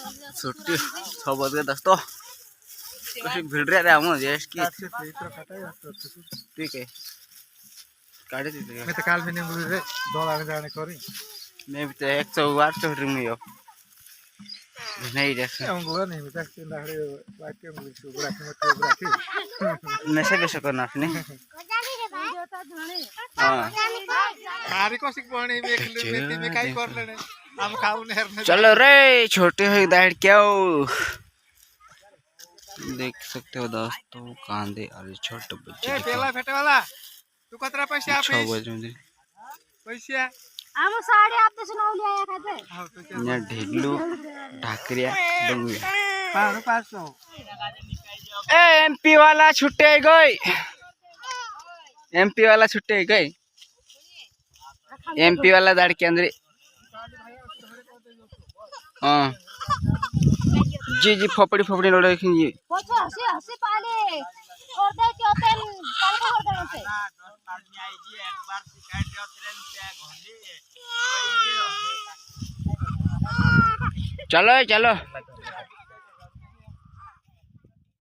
छुट्टी सब के दोस्तों कशी भिड़ रहे हम जस्ट की ठीक है काढे तिथे मैं तो काल में नहीं बोल रहे डॉलर जाने करी मैं भी तो 108 तो में हो नहीं देख हम बोला नहीं मैं तो नारे लाइट के मुझे सुबह रखी नशे बेशो करना आपने हां सारी को सिक बने में काई कर लेने हम खाऊ नहीं चलो रे छोटे हो दाढ़ क्या हो देख सकते हो दोस्तों कांदे अरे छोटे बच्चे ए पेला फेटे वाला तू कतरा पैसे आप 6 बजे में पैसे हम साढ़े आप तो सुनाओ ले आया खाते यहाँ ढेगलू ढाकरिया डंगुया 500 ए एमपी वाला छुट्टे गई एमपी वाला छुट्टे गई एमपी वाला दाढ़ के अंदर हाँ जी जी फोपड़ी फोपड़ी लोड रखेंगे पोछो हंसी हंसी पाले और दे के ओपन कल का कर देने से चलो चलो